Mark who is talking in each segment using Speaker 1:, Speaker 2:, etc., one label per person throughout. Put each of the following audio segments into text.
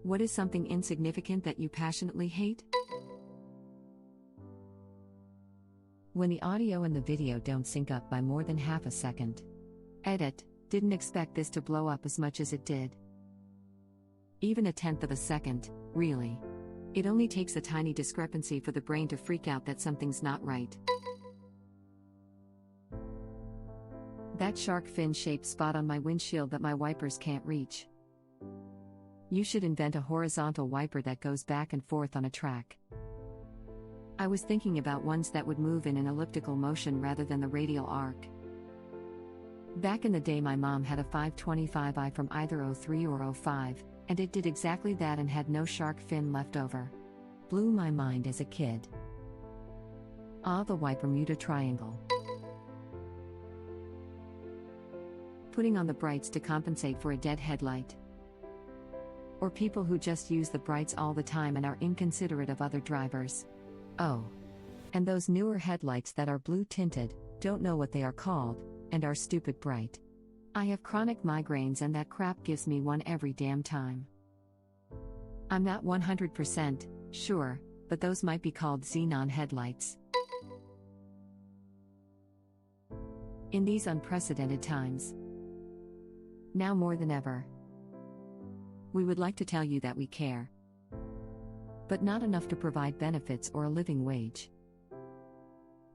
Speaker 1: What is something insignificant that you passionately hate? When the audio and the video don't sync up by more than half a second. Edit, didn't expect this to blow up as much as it did. Even a tenth of a second, really. It only takes a tiny discrepancy for the brain to freak out that something's not right. That shark fin-shaped spot on my windshield that my wipers can't reach. You should invent a horizontal wiper that goes back and forth on a track. I was thinking about ones that would move in an elliptical motion rather than the radial arc. Back in the day, my mom had a 525i from either '03 or '05, and it did exactly that and had no shark fin left over. Blew my mind as a kid. Ah, the wiper Bermuda Triangle. Putting on the brights to compensate for a dead headlight. Or people who just use the brights all the time and are inconsiderate of other drivers. Oh. And those newer headlights that are blue tinted, don't know what they are called, and are stupid bright. I have chronic migraines and that crap gives me one every damn time. I'm not 100% sure, but those might be called xenon headlights. In these unprecedented times, now more than ever, we would like to tell you that we care, but not enough to provide benefits or a living wage.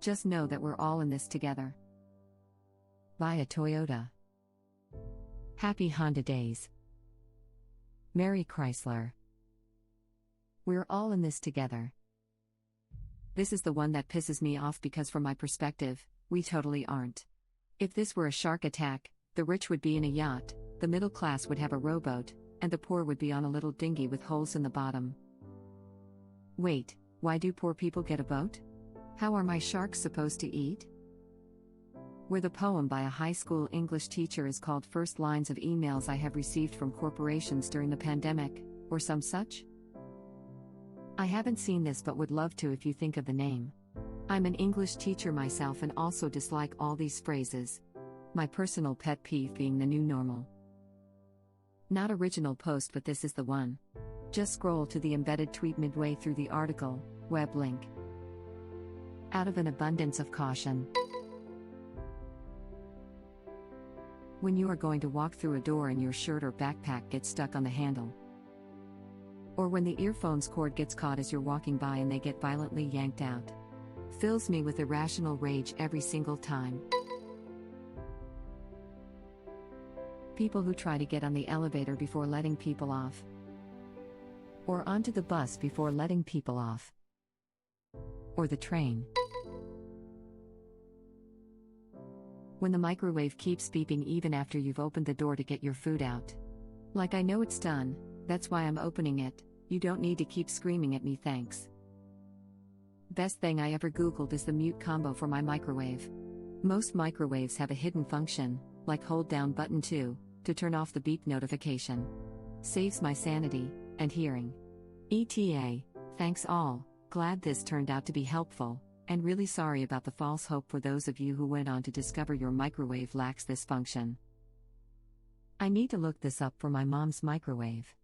Speaker 1: Just know that we're all in this together. Buy a Toyota. Happy Honda Days. Merry Chrysler. We're all in this together. This is the one that pisses me off because from my perspective, we totally aren't. If this were a shark attack, the rich would be in a yacht, the middle class would have a rowboat, and the poor would be on a little dinghy with holes in the bottom. Wait, why do poor people get a boat? How are my sharks supposed to eat? Where the poem by a high school English teacher is called First Lines of Emails I Have Received from Corporations During the Pandemic, or some such? I haven't seen this but would love to if you think of the name. I'm an English teacher myself and also dislike all these phrases. My personal pet peeve being the new normal. Not original post, but this is the one. Just scroll to the embedded tweet midway through the article, web link. Out of an abundance of caution. When you are going to walk through a door and your shirt or backpack gets stuck on the handle. Or when the earphone's cord gets caught as you're walking by and they get violently yanked out. Fills me with irrational rage every single time. People who try to get on the elevator before letting people off. Or onto the bus before letting people off. Or the train. When the microwave keeps beeping even after you've opened the door to get your food out. Like I know it's done, that's why I'm opening it, you don't need to keep screaming at me, thanks. Best thing I ever Googled is the mute combo for my microwave. Most microwaves have a hidden function, like hold down button 2, to turn off the beep notification. Saves my sanity, and hearing. ETA, thanks all, glad this turned out to be helpful. And really sorry about the false hope for those of you who went on to discover your microwave lacks this function. I need to look this up for my mom's microwave.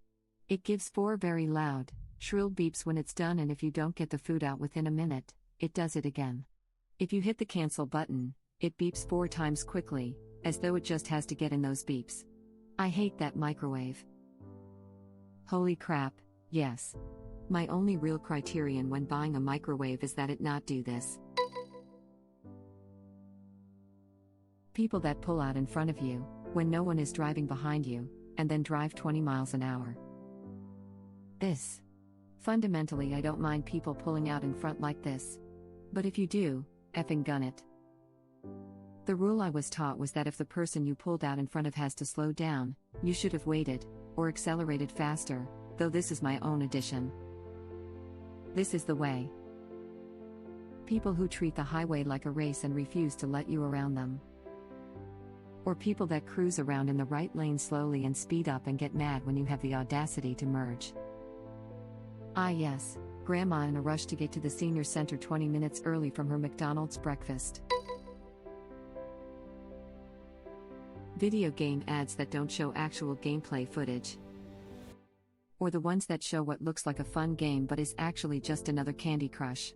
Speaker 1: It gives 4 very loud, shrill beeps when it's done, and if you don't get the food out within a minute, it does it again. If you hit the cancel button, it beeps 4 times quickly, as though it just has to get in those beeps. I hate that microwave. Holy crap, yes. My only real criterion when buying a microwave is that it not do this. People that pull out in front of you, when no one is driving behind you, and then drive 20 miles an hour. This. Fundamentally, I don't mind people pulling out in front like this. But if you do, effing gun it. The rule I was taught was that if the person you pulled out in front of has to slow down, you should have waited, or accelerated faster, though this is my own addition. This is the way. People who treat the highway like a race and refuse to let you around them. Or people that cruise around in the right lane slowly and speed up and get mad when you have the audacity to merge. Ah yes, Grandma in a rush to get to the senior center 20 minutes early from her McDonald's breakfast. Video game ads that don't show actual gameplay footage. Or the ones that show what looks like a fun game but is actually just another Candy Crush.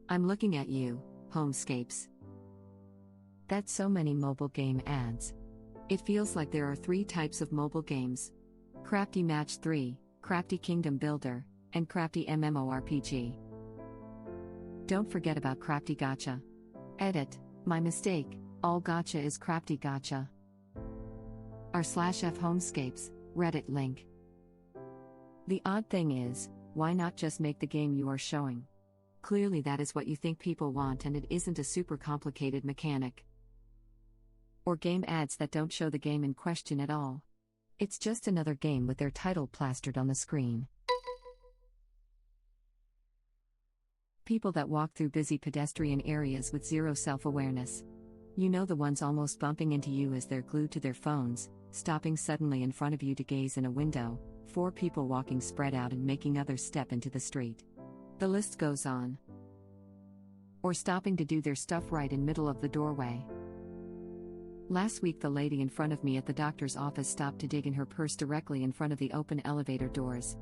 Speaker 1: I'm looking at you, Homescapes. That's so many mobile game ads. It feels like there are 3 types of mobile games: Crafty Match 3, Crafty Kingdom Builder, and Crafty MMORPG. Don't forget about Crafty Gacha. Edit, my mistake, all gacha is Crafty Gacha. r/f Homescapes, Reddit link. The odd thing is, why not just make the game you are showing? Clearly that is what you think people want, and it isn't a super complicated mechanic. Or game ads that don't show the game in question at all. It's just another game with their title plastered on the screen. People that walk through busy pedestrian areas with zero self-awareness. You know, the ones almost bumping into you as they're glued to their phones, stopping suddenly in front of you to gaze in a window, 4 people walking spread out and making others step into the street. The list goes on. Or stopping to do their stuff right in middle of the doorway. Last week the lady in front of me at the doctor's office stopped to dig in her purse directly in front of the open elevator doors.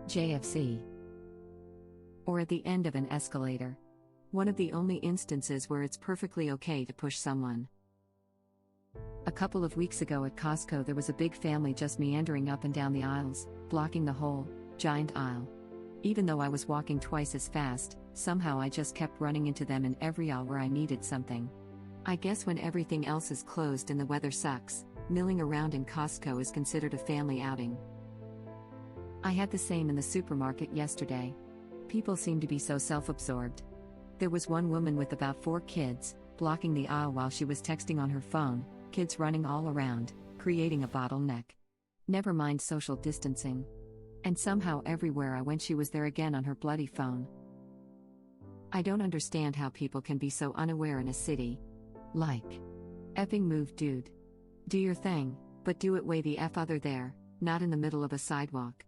Speaker 1: JFC. Or at the end of an escalator. One of the only instances where it's perfectly okay to push someone. A couple of weeks ago at Costco there was a big family just meandering up and down the aisles, blocking the whole giant aisle. Even though I was walking twice as fast, somehow I just kept running into them in every aisle where I needed something. I guess when everything else is closed and the weather sucks, milling around in Costco is considered a family outing. I had the same in the supermarket yesterday. People seem to be so self-absorbed. There was one woman with about 4 kids, blocking the aisle while she was texting on her phone, kids running all around, creating a bottleneck. Never mind social distancing. And somehow everywhere I went she was there again on her bloody phone. I don't understand how people can be so unaware in a city. Like, effing move, dude. Do your thing, but do it way the F other there, not in the middle of a sidewalk.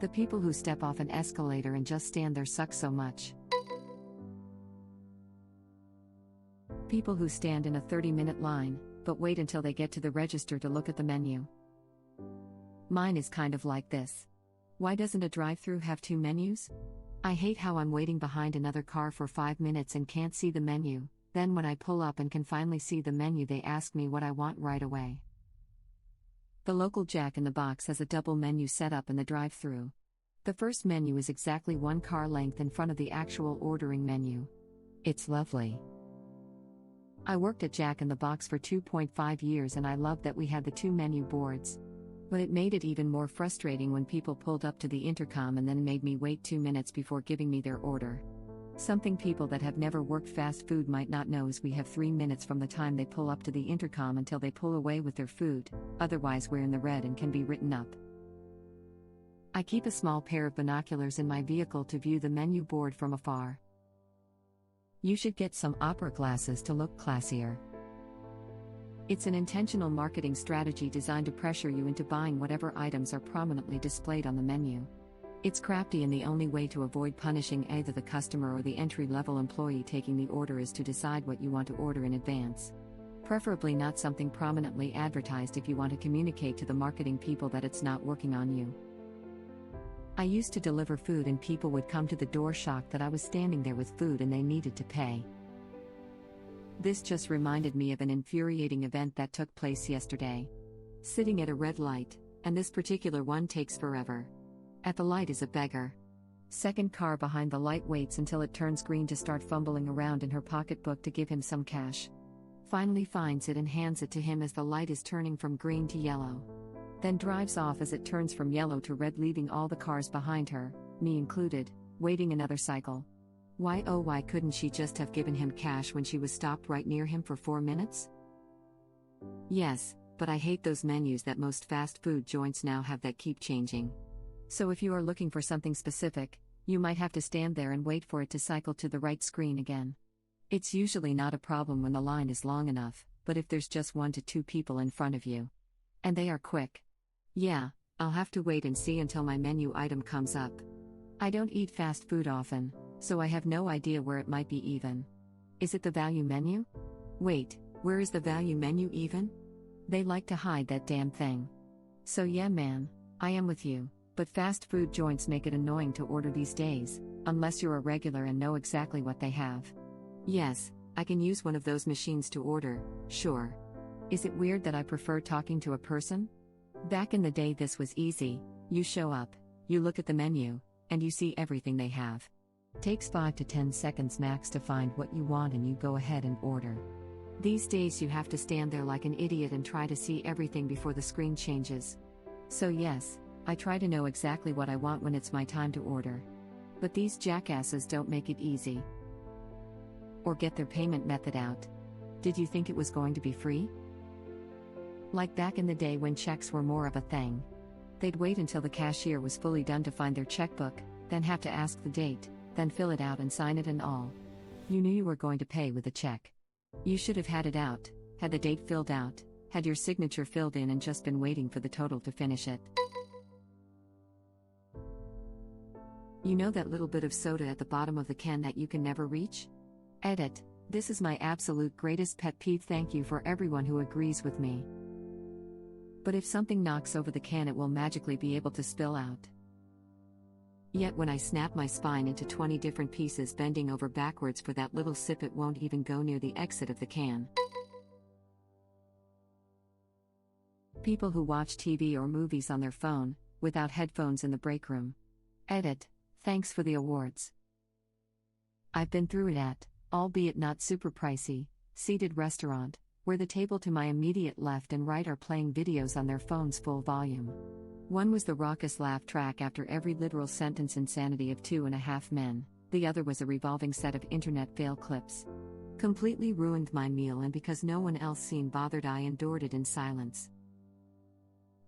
Speaker 1: The people who step off an escalator and just stand there suck so much. People who stand in a 30-minute line, but wait until they get to the register to look at the menu. Mine is kind of like this. Why doesn't a drive-thru have 2 menus? I hate how I'm waiting behind another car for 5 minutes and can't see the menu, then when I pull up and can finally see the menu they ask me what I want right away. The local Jack in the Box has a double menu set up in the drive-thru. The first menu is exactly 1 car length in front of the actual ordering menu. It's lovely. I worked at Jack in the Box for 2.5 years and I loved that we had the 2 menu boards. But it made it even more frustrating when people pulled up to the intercom and then made me wait 2 minutes before giving me their order. Something people that have never worked fast food might not know is we have 3 minutes from the time they pull up to the intercom until they pull away with their food, otherwise we're in the red and can be written up. I keep a small pair of binoculars in my vehicle to view the menu board from afar. You should get some opera glasses to look classier. It's an intentional marketing strategy designed to pressure you into buying whatever items are prominently displayed on the menu. It's crafty, and the only way to avoid punishing either the customer or the entry-level employee taking the order is to decide what you want to order in advance. Preferably not something prominently advertised if you want to communicate to the marketing people that it's not working on you. I used to deliver food and people would come to the door shocked that I was standing there with food and they needed to pay. This just reminded me of an infuriating event that took place yesterday. Sitting at a red light, and this particular one takes forever. At the light is a beggar. Second car behind the light waits until it turns green to start fumbling around in her pocketbook to give him some cash. Finally finds it and hands it to him as the light is turning from green to yellow. Then drives off as it turns from yellow to red, leaving all the cars behind her, me included, waiting another cycle. Why oh why couldn't she just have given him cash when she was stopped right near him for 4 minutes? Yes, but I hate those menus that most fast food joints now have that keep changing. So if you are looking for something specific, you might have to stand there and wait for it to cycle to the right screen again. It's usually not a problem when the line is long enough, but if there's just 1 to 2 people in front of you, and they are quick, yeah, I'll have to wait and see until my menu item comes up. I don't eat fast food often, so I have no idea where it might be even. Is it the value menu? Wait, where is the value menu even? They like to hide that damn thing. So yeah man, I am with you. But fast food joints make it annoying to order these days, unless you're a regular and know exactly what they have. Yes, I can use one of those machines to order, sure. Is it weird that I prefer talking to a person? Back in the day, this was easy. You show up, you look at the menu, and you see everything they have. Takes 5 to 10 seconds max to find what you want and you go ahead and order. These days you have to stand there like an idiot and try to see everything before the screen changes. So yes, I try to know exactly what I want when it's my time to order. But these jackasses don't make it easy. Or get their payment method out. Did you think it was going to be free? Like back in the day when checks were more of a thing. They'd wait until the cashier was fully done to find their checkbook, then have to ask the date, then fill it out and sign it and all. You knew you were going to pay with a check. You should have had it out, had the date filled out, had your signature filled in and just been waiting for the total to finish it. You know that little bit of soda at the bottom of the can that you can never reach? Edit. This is my absolute greatest pet peeve. Thank you for everyone who agrees with me. But if something knocks over the can, it will magically be able to spill out. Yet when I snap my spine into 20 different pieces bending over backwards for that little sip, it won't even go near the exit of the can. People who watch TV or movies on their phone, without headphones in the break room. Edit. Thanks for the awards. I've been through it at, albeit not super pricey, seated restaurant, where the table to my immediate left and right are playing videos on their phones full volume. One was the raucous laugh track after every literal sentence insanity of 2.5 Men, the other was a revolving set of internet fail clips. Completely ruined my meal, and because no one else seemed bothered, I endured it in silence.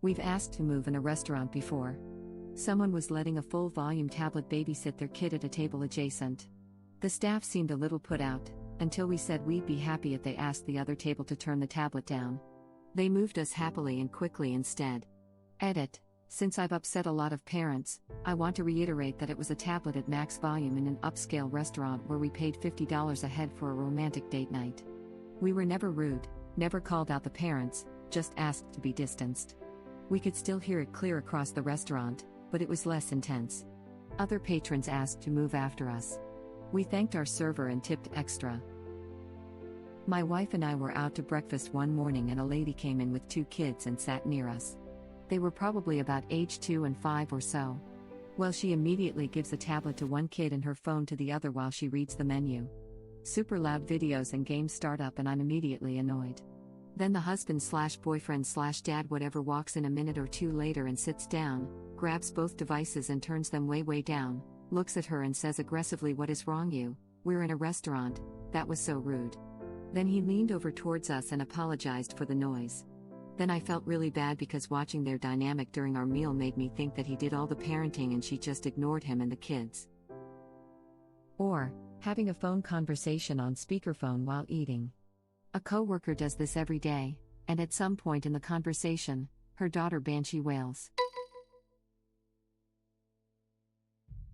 Speaker 1: We've asked to move in a restaurant before. Someone was letting a full volume tablet babysit their kid at a table adjacent. The staff seemed a little put out, until we said we'd be happy if they asked the other table to turn the tablet down. They moved us happily and quickly instead. Edit. Since I've upset a lot of parents, I want to reiterate that it was a tablet at max volume in an upscale restaurant where we paid $50 a head for a romantic date night. We were never rude, never called out the parents, just asked to be distanced. We could still hear it clear across the restaurant, but it was less intense. Other patrons asked to move after us. We thanked our server and tipped extra. My wife and I were out to breakfast one morning and a lady came in with 2 kids and sat near us. They were probably about age 2 and 5 or so. Well, she immediately gives a tablet to one kid and her phone to the other while she reads the menu. Super loud videos and games start up and I'm immediately annoyed. Then the husband/boyfriend/dad whatever walks in a minute or two later and sits down, grabs both devices and turns them way down, looks at her and says aggressively, "What is wrong you? We're in a restaurant, that was so rude." Then he leaned over towards us and apologized for the noise. Then I felt really bad because watching their dynamic during our meal made me think that he did all the parenting and she just ignored him and the kids. Or, having a phone conversation on speakerphone while eating. A coworker does this every day, and at some point in the conversation, her daughter banshee wails.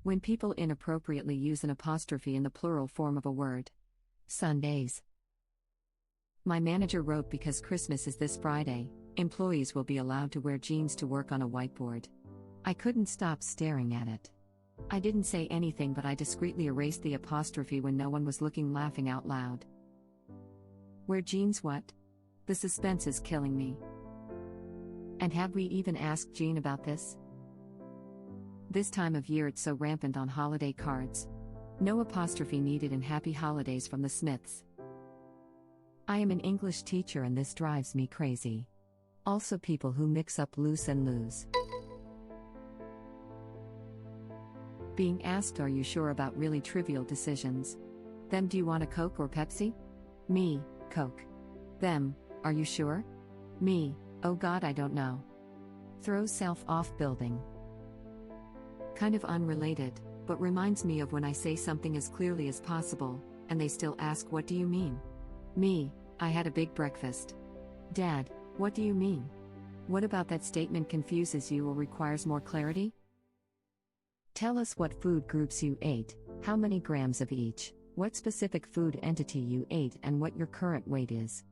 Speaker 1: When people inappropriately use an apostrophe in the plural form of a word. Sundays. My manager wrote, "Because Christmas is this Friday, employees will be allowed to wear jeans to work," on a whiteboard. I couldn't stop staring at it. I didn't say anything, but I discreetly erased the apostrophe when no one was looking, laughing out loud. Wear jeans what? The suspense is killing me. And have we even asked Jean about this? This time of year it's so rampant on holiday cards. No apostrophe needed in Happy Holidays from the Smiths. I am an English teacher and this drives me crazy. Also people who mix up loose and lose. Being asked, "Are you sure?" about really trivial decisions. Them, "Do you want a Coke or Pepsi?" Me, Coke. Them, "Are you sure?" Me, "Oh God, I don't know." Throws self off building. Kind of unrelated, but reminds me of when I say something as clearly as possible, and they still ask, "What do you mean?" Me, "I had a big breakfast." Dad, "What do you mean?" What about that statement confuses you or requires more clarity? Tell us what food groups you ate, how many grams of each, what specific food entity you ate, and what your current weight is.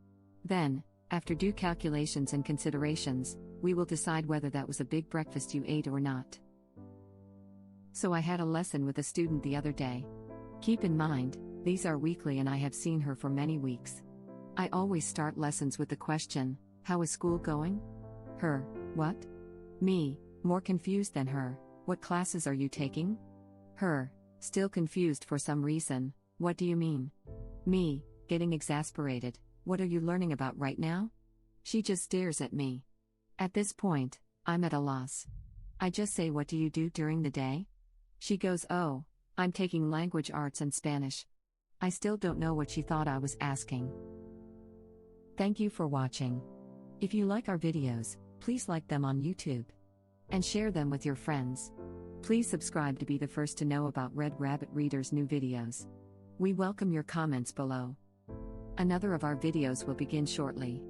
Speaker 1: Then, after due calculations and considerations, we will decide whether that was a big breakfast you ate or not. So I had a lesson with a student the other day. Keep in mind, these are weekly and I have seen her for many weeks. I always start lessons with the question, "How is school going?" Her, "What?" Me, more confused than her, "What classes are you taking?" Her, still confused for some reason, "What do you mean?" Me, getting exasperated, "What are you learning about right now?" She just stares at me. At this point, I'm at a loss. I just say, "What do you do during the day?" She goes, "Oh, I'm taking language arts and Spanish." I still don't know what she thought I was asking. Thank you for watching. If you like our videos, please like them on YouTube and share them with your friends. Please subscribe to be the first to know about Red Rabbit Reader's new videos. We welcome your comments below. Another of our videos will begin shortly.